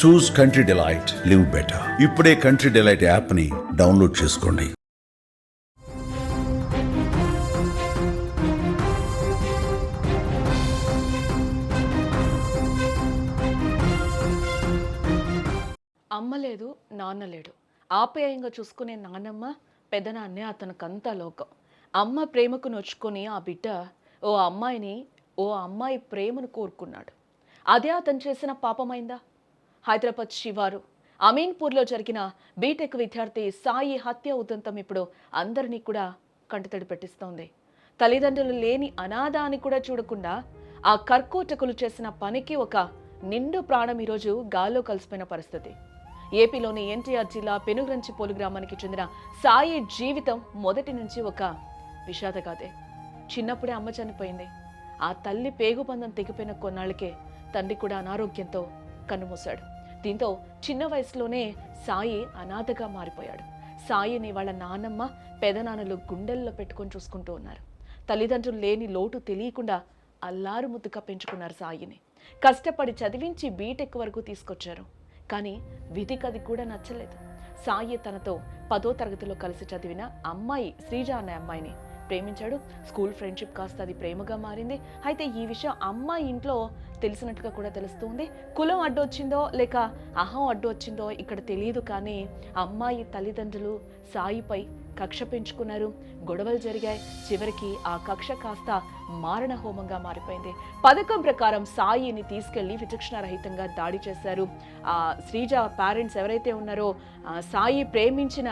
చూస్ country delight, live better. ఇప్పుడే country delight యాప్ని download చేసుకోండి. అమ్మ లేదు, నాన్న లేడు. ఆప్యాయంగా చూసుకునే నానమ్మ, పెదనాన్నే అతనికంతా లోకం. అమ్మ ప్రేమకు నొచ్చుకొని ఆ బిడ్డ ఓ అమ్మాయి ప్రేమను కోరుకున్నాడు. అదే అతను చేసిన పాపమైందా? హైదరాబాద్ శివారు అమీన్పూర్లో జరిగిన బీటెక్ విద్యార్థి సాయి హత్య ఉదంతం ఇప్పుడు అందరినీ కూడా కంటతడి పెట్టిస్తోంది. తల్లిదండ్రులు లేని అనాథ అని కూడా చూడకుండా ఆ కర్కోటకులు చేసిన పనికి ఒక నిండు ప్రాణం ఈరోజు గాల్లో కలిసిపోయిన పరిస్థితి. ఏపీలోని ఎన్టీఆర్ జిల్లా పెనుగంచిప్రోలు గ్రామానికి చెందిన సాయి జీవితం మొదటి నుంచి ఒక విషాదగాథే. చిన్నప్పుడే అమ్మ చనిపోయింది. ఆ తల్లి పేగుబంధం తెగిపోయిన కొన్నాళ్ళకే తండ్రి కూడా అనారోగ్యంతో కన్నుమూశాడు. దీంతో చిన్న వయసులోనే సాయి అనాథగా మారిపోయాడు. సాయిని వాళ్ళ నాన్నమ్మ, పెదనాన్నలు గుండెల్లో పెట్టుకొని చూసుకుంటూ ఉన్నారు. తల్లిదండ్రులు లేని లోటు తెలియకుండా అల్లారు ముద్దుగా పెంచుకున్నారు సాయిని. కష్టపడి చదివించి బీటెక్ వరకు తీసుకొచ్చారు. కానీ విధికి అది కూడా నచ్చలేదు. సాయి తనతో 10వ తరగతిలో కలిసి చదివిన అమ్మాయి శ్రీజ అనే అమ్మాయిని ప్రేమించాడు. స్కూల్ ఫ్రెండ్షిప్ కాస్త అది ప్రేమగా మారింది. అయితే ఈ విషయం అమ్మాయి ఇంట్లో తెలిసినట్టుగా కూడా తెలుస్తుంది. కులం అడ్డు వచ్చిందో లేక అహం అడ్డు వచ్చిందో ఇక్కడ తెలియదు. కానీ అమ్మాయి తల్లిదండ్రులు సాయిపై కక్ష పెంచుకున్నారు. గొడవలు జరిగాయి. చివరికి ఆ కక్ష కాస్త మారణ హోమంగా మారిపోయింది. పథకం ప్రకారం సాయిని తీసుకెళ్లి విచక్షణారహితంగా దాడి చేశారు. శ్రీజ పేరెంట్స్ ఎవరైతే ఉన్నారో, సాయి ప్రేమించిన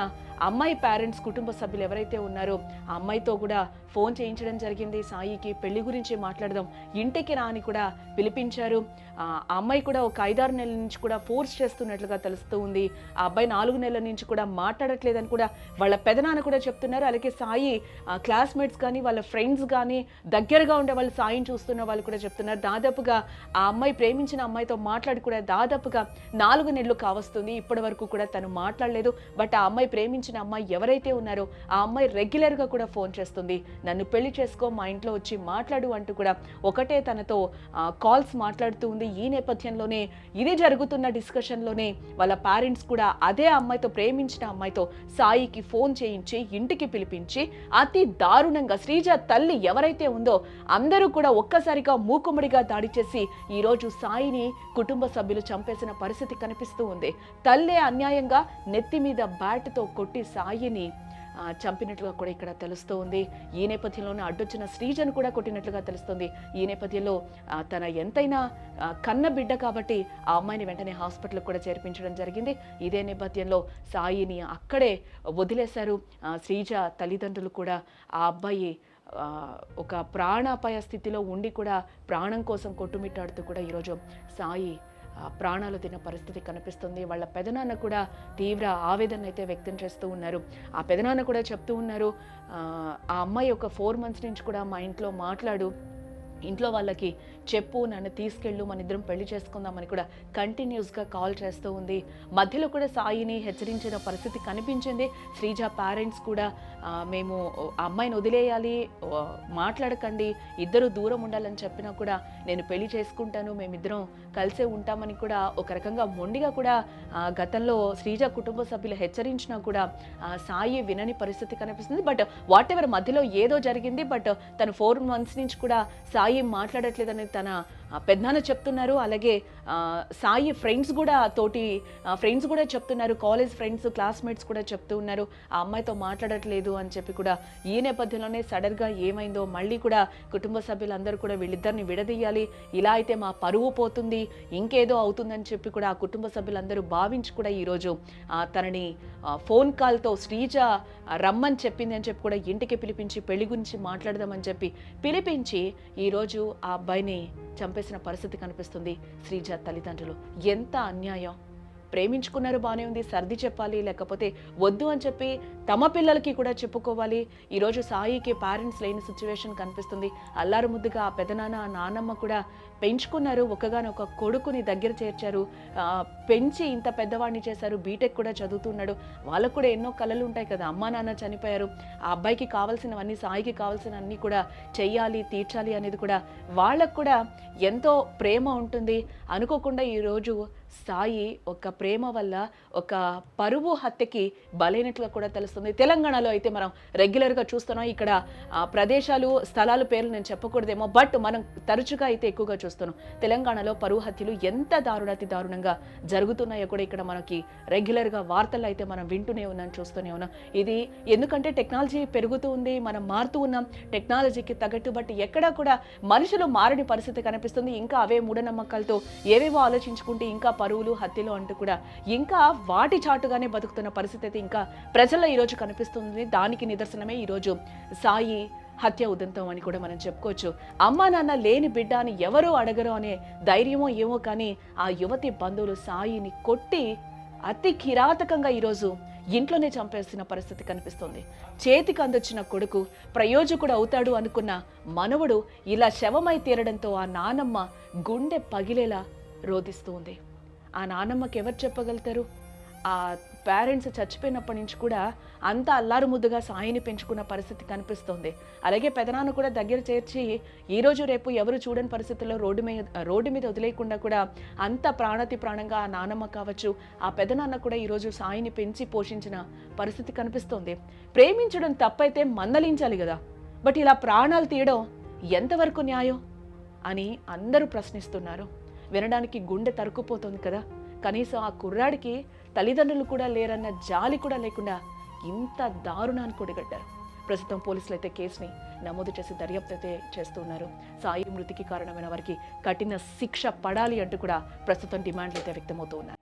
అమ్మాయి పేరెంట్స్ కుటుంబ సభ్యులు ఎవరైతే ఉన్నారో ఆ అమ్మాయితో కూడా ఫోన్ చేయించడం జరిగింది. సాయికి పెళ్లి గురించి మాట్లాడదాం, ఇంటికి రా అని కూడా పిలిపించారు. ఆ అమ్మాయి కూడా ఒక 5-6 నెలల నుంచి కూడా ఫోర్స్ చేస్తున్నట్లుగా తెలుస్తూ ఉంది. ఆ అబ్బాయి 4 నెలల నుంచి కూడా మాట్లాడట్లేదని కూడా వాళ్ళ పెదనాన్న కూడా చెప్తున్నారు. అలాగే సాయి క్లాస్మేట్స్ కానీ వాళ్ళ ఫ్రెండ్స్ కానీ దగ్గరగా ఉండే వాళ్ళు సాయిని చూస్తున్న వాళ్ళు కూడా చెప్తున్నారు. దాదాపుగా ఆ అమ్మాయి ప్రేమించిన అమ్మాయితో మాట్లాడి కూడా దాదాపుగా 4 నెలలు కావస్తుంది. ఇప్పటి వరకు కూడా తను మాట్లాడలేదు. బట్ ఆ అమ్మాయి ప్రేమించిన అమ్మాయి ఎవరైతే ఉన్నారో ఆ అమ్మాయి రెగ్యులర్గా కూడా ఫోన్ చేస్తుంది. నన్ను పెళ్లి చేసుకో, మా ఇంట్లో వచ్చి మాట్లాడు అంటూ కూడా ఒకటే తనతో కాల్స్ మాట్లాడుతూ ఉంది. ఈ నేపథ్యంలోనే ఇది జరుగుతున్న డిస్కషన్లోనే వాళ్ళ పేరెంట్స్ కూడా అదే అమ్మాయితో, ప్రేమించిన అమ్మాయితో సాయికి ఫోన్ చేయించి ఇంటికి పిలిపించి అతి దారుణంగా శ్రీజ తల్లి ఎవరైతే ఉందో అందరూ కూడా ఒక్కసారిగా మూకుమ్మడిగా దాడి చేసి ఈరోజు సాయిని కుటుంబ సభ్యులు చంపేసిన పరిస్థితి కనిపిస్తూ ఉంది. తల్లే అన్యాయంగా నెత్తి మీద బ్యాట్తో కొట్టి సాయిని చంపినట్లుగా కూడా ఇక్కడ తెలుస్తూ ఉంది. ఈ నేపథ్యంలోనే అడ్డొచ్చిన శ్రీజను కూడా కొట్టినట్లుగా తెలుస్తుంది. ఈ నేపథ్యంలో తన ఎంతైనా కన్న బిడ్డ కాబట్టి ఆ అమ్మాయిని వెంటనే హాస్పిటల్కి కూడా చేర్పించడం జరిగింది. ఇదే నేపథ్యంలో సాయిని అక్కడే వదిలేశారు. శ్రీజ తల్లిదండ్రులు కూడా ఆ అబ్బాయి ఒక ప్రాణాపాయ స్థితిలో ఉండి కూడా ప్రాణం కోసం కొట్టుమిట్టాడుతూ కూడా ఈరోజు సాయి ప్రాణాలు తిన్న పరిస్థితి కనిపిస్తుంది. వాళ్ళ పెదనాన్న కూడా తీవ్ర ఆవేదన అయితే వ్యక్తం చేస్తూ ఉన్నారు. ఆ పెదనాన్న కూడా చెప్తూ ఉన్నారు, ఆ అమ్మాయి ఒక 4 months నుంచి కూడా మా ఇంట్లో మాట్లాడు, ఇంట్లో వాళ్ళకి చెప్పు, నన్ను తీసుకెళ్ళు, మన ఇద్దరం పెళ్లి చేసుకుందామని కూడా కంటిన్యూస్గా కాల్ చేస్తూ ఉంది. మధ్యలో కూడా సాయిని హెచ్చరించిన పరిస్థితి కనిపించింది. శ్రీజ పేరెంట్స్ కూడా మేము అమ్మాయిని వదిలేయాలి, మాట్లాడకండి, ఇద్దరు దూరం ఉండాలని చెప్పినా కూడా నేను పెళ్లి చేసుకుంటాను, మేమిద్దరం కలిసే ఉంటామని కూడా ఒక రకంగా మొండిగా కూడా గతంలో శ్రీజ కుటుంబ సభ్యులు హెచ్చరించినా కూడా సాయి వినని పరిస్థితి కనిపిస్తుంది. బట్ వాట్ ఎవర్ మధ్యలో ఏదో జరిగింది. బట్ తను 4 months నుంచి కూడా సాయి మాట్లాడట్లేదని తన పెద్దనాన్న చెప్తున్నారు. అలాగే సాయి ఫ్రెండ్స్ కూడా చెప్తున్నారు, కాలేజ్ ఫ్రెండ్స్, క్లాస్మేట్స్ కూడా చెప్తూ ఉన్నారు ఆ అమ్మాయితో మాట్లాడట్లేదు అని చెప్పి కూడా. ఈ నేపథ్యంలోనే సడన్గా ఏమైందో మళ్ళీ కూడా కుటుంబ సభ్యులందరూ కూడా వీళ్ళిద్దరిని విడదీయాలి, ఇలా అయితే మా పరువు పోతుంది, ఇంకేదో అవుతుందని చెప్పి కూడా ఆ కుటుంబ సభ్యులందరూ భావించి కూడా ఈరోజు తనని ఫోన్ కాల్తో శ్రీజ రమ్మని చెప్పింది అని చెప్పి కూడా ఇంటికి పిలిపించి పెళ్లి గురించి మాట్లాడదామని చెప్పి పిలిపించి ఈరోజు ఆ అబ్బాయిని చంపేసిన పరిస్థితి కనిపిస్తుంది. శ్రీజ తల్లిదండ్రులు ఎంత అన్యాయం! ప్రేమించుకున్నారు, బాగానే ఉంది, సర్ది చెప్పాలి, లేకపోతే వద్దు అని చెప్పి తమ పిల్లలకి కూడా చెప్పుకోవాలి. ఈరోజు సాయికి పేరెంట్స్ లేని సిచ్యువేషన్ కనిపిస్తుంది. అల్లారు ముద్దుగా ఆ పెదనాన్న, ఆ నాన్నమ్మ కూడా పెంచుకున్నారు, ఒకగానొక కొడుకుని దగ్గర చేర్చారు, పెంచి ఇంత పెద్దవాడిని చేశారు, బీటెక్ కూడా చదువుతున్నాడు. వాళ్ళకు కూడా ఎన్నో కలలు ఉంటాయి కదా, అమ్మా నాన్న చనిపోయారు, ఆ అబ్బాయికి కావాల్సినవన్నీ, సాయికి కావాల్సినవన్నీ కూడా చెయ్యాలి, తీర్చాలి అనేది కూడా వాళ్ళకు కూడా ఎంతో ప్రేమ ఉంటుంది. అనుకోకుండా ఈరోజు సాయి ఒక ప్రేమ వల్ల ఒక పరువు హత్యకి బలైనట్లుగా కూడా తెలుస్తుంది. తెలంగాణలో అయితే మనం రెగ్యులర్గా చూస్తున్నాం. ఇక్కడ ప్రదేశాలు, స్థలాల పేర్లు నేను చెప్పకూడదేమో, బట్ మనం తరచుగా అయితే ఎక్కువగా చూస్తున్నాం. తెలంగాణలో పరువు హత్యలు ఎంత దారుణాతి దారుణంగా జరుగుతున్నాయో కూడా ఇక్కడ మనకి రెగ్యులర్గా వార్తలు అయితే మనం వింటూనే ఉన్నాం, చూస్తూనే ఉన్నాం. ఇది ఎందుకంటే టెక్నాలజీ పెరుగుతూ ఉంది, మనం మారుతూ ఉన్నాం టెక్నాలజీకి తగ్గట్టు. బట్ ఎక్కడా కూడా మనుషులు మారని పరిస్థితి కనిపిస్తుంది. ఇంకా అవే మూఢనమ్మకాలతో ఏవేవో ఆలోచించుకుంటే ఇంకా పరువులు, హత్యలు అంటూ కూడా ఇంకా వాటి చాటుగానే బతుకుతున్న పరిస్థితి అయితే ఇంకా ప్రజల్లో ఈరోజు కనిపిస్తుంది. దానికి నిదర్శనమే ఈరోజు సాయి హత్య ఉదంతం అని కూడా మనం చెప్పుకోవచ్చు. అమ్మా నాన్న లేని బిడ్డ అని ఎవరూ అడగరు అనే ధైర్యమో ఏమో కానీ ఆ యువతి బంధువులు సాయిని కొట్టి అతి కిరాతకంగా ఈరోజు ఇంట్లోనే చంపేస్తున్న పరిస్థితి కనిపిస్తుంది. చేతికి అందొచ్చిన కొడుకు ప్రయోజకుడు అవుతాడు అనుకున్న మనవడు ఇలా శవమై తీరడంతో ఆ నానమ్మ గుండె పగిలేలా రోధిస్తూ ఉంది. ఆ నానమ్మకి ఎవరు చెప్పగలుగుతారు? ఆ పేరెంట్స్ చచ్చిపోయినప్పటి నుంచి కూడా అంత అల్లారు ముద్దుగా సాయిని పెంచుకున్న పరిస్థితి కనిపిస్తుంది. అలాగే పెదనాన్న కూడా దగ్గర చేర్చి ఈరోజు రేపు ఎవరు చూడని పరిస్థితుల్లో రోడ్డు మీద వదిలేయకుండా కూడా అంత ప్రాణాతి ప్రాణంగా ఆ నానమ్మ కావచ్చు, ఆ పెదనాన్న కూడా ఈరోజు సాయిని పెంచి పోషించిన పరిస్థితి కనిపిస్తుంది. ప్రేమించడం తప్పైతే మందలించాలి కదా, బట్ ఇలా ప్రాణాలు తీయడం ఎంతవరకు న్యాయం అని అందరూ ప్రశ్నిస్తున్నారు. వినడానికి గుండె తరుక్కుపోతుంది కదా. కనీసం ఆ కుర్రాడికి తల్లిదండ్రులు కూడా లేరన్న జాలి కూడా లేకుండా ఇంత దారుణాన్ని కొడిగట్టారు. ప్రస్తుతం పోలీసులు అయితే కేసుని నమోదు చేసి దర్యాప్తు అయితే చేస్తున్నారు. సాయి మృతికి కారణమైన వారికి కఠిన శిక్ష పడాలి అంటూ కూడా ప్రస్తుతం డిమాండ్లు అయితే వ్యక్తమవుతూ ఉన్నాయి.